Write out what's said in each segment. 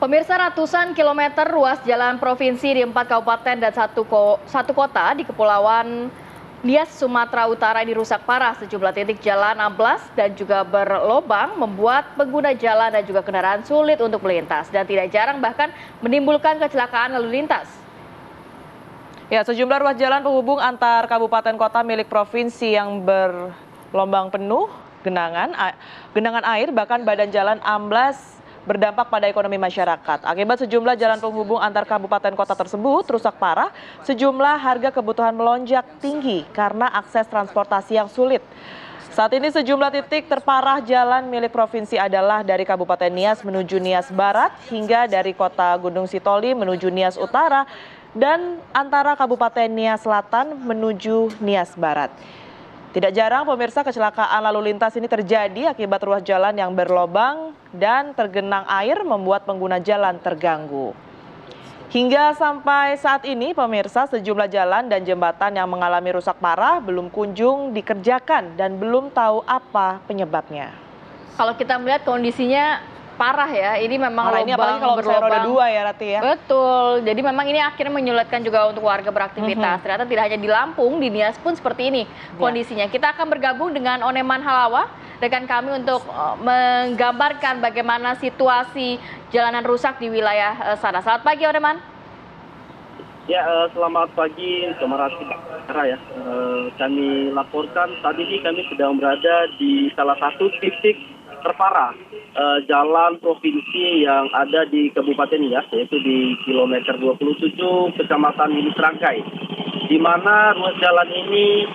Pemirsa, ratusan kilometer ruas jalan provinsi di 4 kabupaten dan satu kota di Kepulauan Nias, Sumatera Utara ini rusak parah. Sejumlah titik jalan amblas dan juga berlobang membuat pengguna jalan dan juga kendaraan sulit untuk melintas dan tidak jarang bahkan menimbulkan kecelakaan lalu lintas. Ya, sejumlah ruas jalan penghubung antar kabupaten kota milik provinsi yang berlombang penuh genangan air, bahkan badan jalan amblas berdampak pada ekonomi masyarakat. Akibat sejumlah jalan penghubung antar kabupaten kota tersebut rusak parah, sejumlah harga kebutuhan melonjak tinggi karena akses transportasi yang sulit. Saat ini sejumlah titik terparah jalan milik provinsi adalah dari Kabupaten Nias menuju Nias Barat hingga dari kota Gunung Sitoli menuju Nias Utara dan antara Kabupaten Nias Selatan menuju Nias Barat. Tidak jarang pemirsa, kecelakaan lalu lintas ini terjadi akibat ruas jalan yang berlobang dan tergenang air membuat pengguna jalan terganggu. Hingga sampai saat ini pemirsa, sejumlah jalan dan jembatan yang mengalami rusak parah belum kunjung dikerjakan dan belum tahu apa penyebabnya. Kalau kita melihat kondisinya parah ya, ini memang ini apalagi kalau misalnya roda 2 ya, Rati ya. Betul, jadi memang ini akhirnya menyulitkan juga untuk warga beraktivitas. Ternyata tidak hanya di Lampung, di Nias pun seperti ini kondisinya. Kita akan bergabung dengan Oneman Halawa, rekan kami untuk menggambarkan bagaimana situasi jalanan rusak di wilayah sana. Selamat pagi, Oneman. Ya, selamat pagi, Rati ya. Kami laporkan saat ini kami sedang berada di salah satu titik terparah jalan provinsi yang ada di Kabupaten Nias, yaitu di kilometer 27 Kecamatan Hulu Serangkai, di mana ruas jalan ini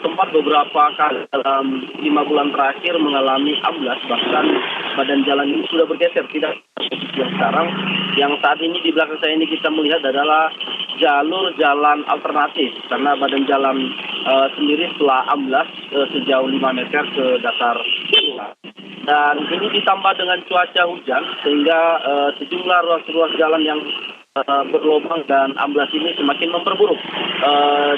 sempat beberapa kali dalam 5 bulan terakhir mengalami amblas, bahkan badan jalan ini sudah bergeser, tidak seperti yang sekarang. Yang saat ini di belakang saya ini kita melihat adalah jalur jalan alternatif, karena badan jalan sendiri telah amblas sejauh 5 meter ke dasar sungai. Dan ini ditambah dengan cuaca hujan, sehingga sejumlah ruas-ruas jalan yang berlubang dan amblas ini semakin memperburuk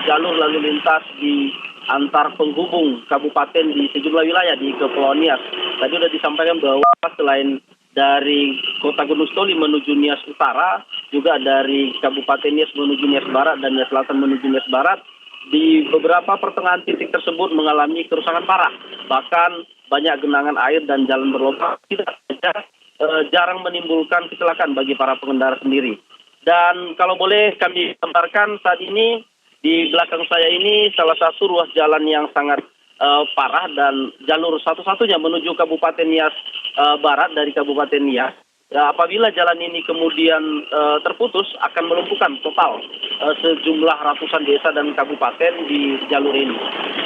jalur lalu lintas di antar penghubung kabupaten di sejumlah wilayah di Kepulauan Nias. Tadi sudah disampaikan bahwa selain dari kota Gunung Sitoli menuju Nias Utara, juga dari Kabupaten Nias menuju Nias Barat dan Nias Selatan menuju Nias Barat, di beberapa pertengahan titik tersebut mengalami kerusakan parah. Bahkan banyak genangan air dan jalan berlubang, tidak saja jarang menimbulkan kecelakaan bagi para pengendara sendiri. Dan kalau boleh kami gambarkan saat ini, di belakang saya ini salah satu ruas jalan yang sangat parah dan jalur satu-satunya menuju Kabupaten Nias Barat dari Kabupaten Nias. Apabila jalan ini kemudian terputus, akan melumpuhkan total sejumlah ratusan desa dan kabupaten di jalur ini.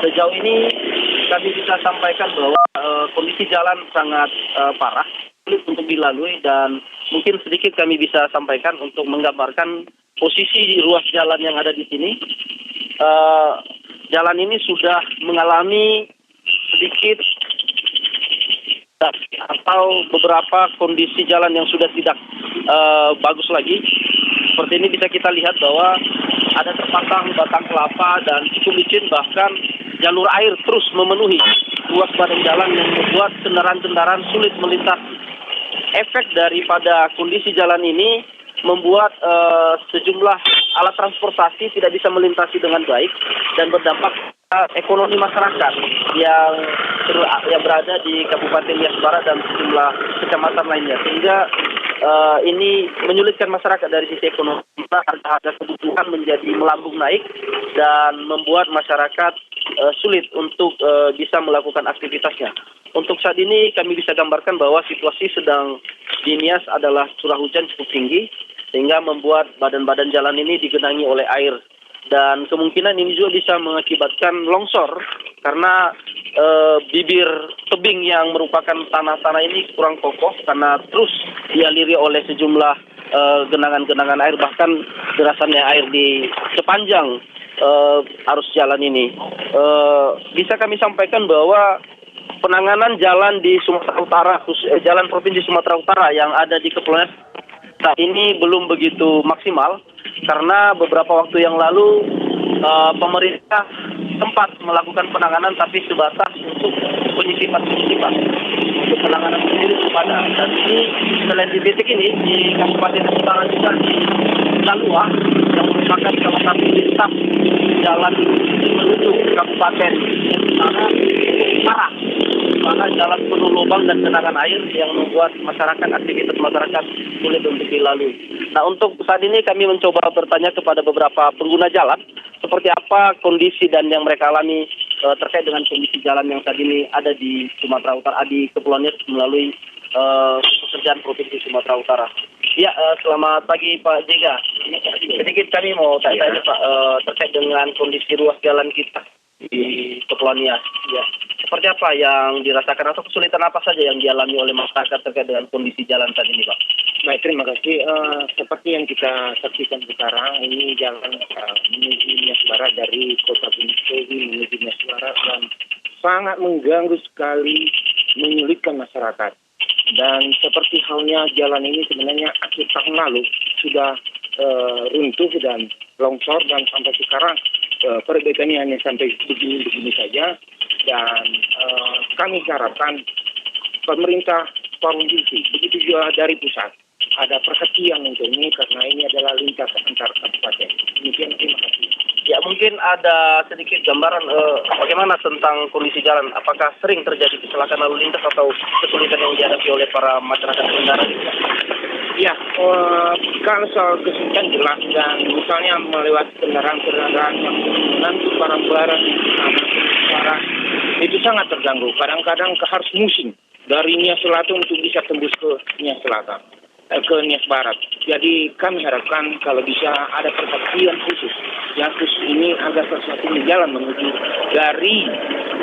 Sejauh ini kami bisa sampaikan bahwa kondisi jalan sangat parah, sulit untuk dilalui, dan mungkin sedikit kami bisa sampaikan untuk menggambarkan posisi ruas jalan yang ada di sini. Jalan ini sudah mengalami sedikit atau beberapa kondisi jalan yang sudah tidak bagus lagi. Seperti ini bisa kita lihat bahwa ada terpasang batang kelapa dan cukup licin, bahkan jalur air terus memenuhi ruas badan jalan yang membuat kendaraan-kendaraan sulit melintas. Efek daripada kondisi jalan ini membuat sejumlah alat transportasi tidak bisa melintasi dengan baik dan berdampak ekonomi masyarakat yang berada di Kabupaten Nias Barat dan sejumlah kecamatan lainnya, sehingga ini menyulitkan masyarakat dari sisi ekonomi. Harga-harga kebutuhan menjadi melambung naik dan membuat masyarakat sulit untuk bisa melakukan aktivitasnya. Untuk saat ini kami bisa gambarkan bahwa situasi sedang di Nias adalah curah hujan cukup tinggi, sehingga membuat badan-badan jalan ini digenangi oleh air. Dan kemungkinan ini juga bisa mengakibatkan longsor karena bibir tebing yang merupakan tanah-tanah ini kurang kokoh karena terus dialiri oleh sejumlah genangan-genangan air, bahkan derasannya air di sepanjang arus jalan ini. Bisa kami sampaikan bahwa penanganan jalan di Sumatera Utara, jalan provinsi Sumatera Utara yang ada di Kepulauan saat ini belum begitu maksimal, karena beberapa waktu yang lalu pemerintah sempat melakukan penanganan tapi sebatas untuk penyisipan untuk penanganan sendiri kepada. Dan ini selain di titik ini di Kabupaten Utara juga di Lalua yang merupakan salah satu lintas jalan menuju Kabupaten Utara parah, karena jalan penuh lubang dan genangan air yang membuat aktivitas masyarakat sulit untuk dilalui. Nah, untuk saat ini kami mencoba bertanya kepada beberapa pengguna jalan seperti apa kondisi dan yang mereka alami terkait dengan kondisi jalan yang saat ini ada di Sumatera Utara, di Kepulauan Nias melalui pekerjaan Provinsi Sumatera Utara. Ya, selamat pagi Pak Jega. Sedikit kami mau tanya Pak terkait dengan kondisi ruas jalan kita di Kepulauan Nias. Ya, seperti apa yang dirasakan atau kesulitan apa saja yang dialami oleh masyarakat terkait dengan kondisi jalan saat ini, Pak? Baik, terima kasih. Seperti yang kita saksikan sekarang, ini jalan menuju Nias Barat dari Kota Gunung Sehari menuju Nias Barat dan sangat mengganggu sekali, menyulitkan masyarakat. Dan seperti halnya jalan ini sebenarnya akhir tahun lalu sudah runtuh dan longsor dan sampai sekarang perbaikannya hanya sampai begini saja. Dan kami harapkan pemerintah provinsi, begitu juga dari pusat, ada perhatian untuk ini karena ini adalah lintas antar kabupaten. Demikian, terima kasih. Ya, mungkin ada sedikit gambaran bagaimana tentang kondisi jalan. Apakah sering terjadi kecelakaan lalu lintas atau kesulitan yang dihadapi oleh para masyarakat pengendara? Ya, kalau soal kesulitan jelas dan misalnya melewati kendaraan-kendaraan yang mengangkut barang-barang itu sangat terganggu. Kadang-kadang harus musim dari Nias Selatan untuk bisa tembus ke Nias Selatan, ke Nias Barat. Jadi kami harapkan kalau bisa ada perhatian khusus. Yang khusus ini agar satu jalan menuju dari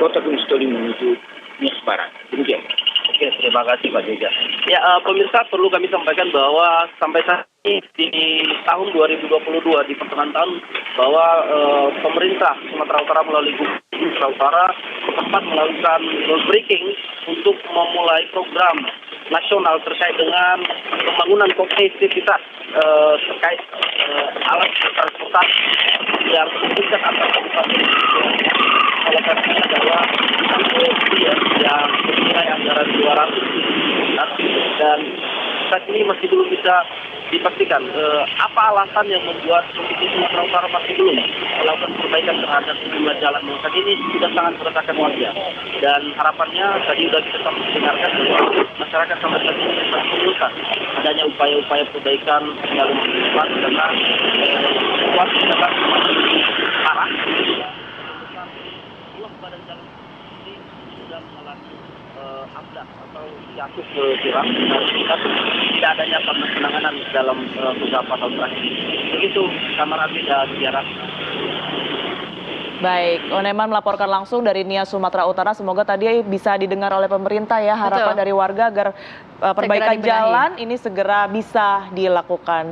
Kota Gunung Sehari menuju Nias Barat. Demikian. Oke, terima kasih Pak Jega. Ya, pemirsa, perlu kami sampaikan bahwa sampai saat ini di tahun 2022 di pertengahan tahun bahwa pemerintah Sumatera Utara melalui Gubernur Sumatera Utara sempat melakukan groundbreaking untuk memulai program nasional terkait dengan pembangunan konektivitas terkait alat transportasi yang menghubungkan antar kabupaten. Oleh karena adalah yang bernilai anggaran 200 dan saat ini masih belum bisa dipastikan apa alasan yang membuat Provinsi Sumatera Utara masih belum melakukan perbaikan terhadap sejumlah jalan yang saat ini sudah sangat meresahkan warga. Dan harapannya tadi sudah kita dengarkan bahwa masyarakat sampai saat ini masih mengeluhkan adanya upaya-upaya perbaikan yang cepat karena situasi jalan semakin parah. Badan jalan ini sudah mengalami ambles atau jatuh ke jurang dan tidak adanya penanganan dalam beberapa tahun terakhir. Begitu Kamarati dan Tiara. Baik, Oneman melaporkan langsung dari Nias Sumatera Utara. Semoga tadi bisa didengar oleh pemerintah ya, harapan dari warga agar perbaikan jalan ini segera bisa dilakukan.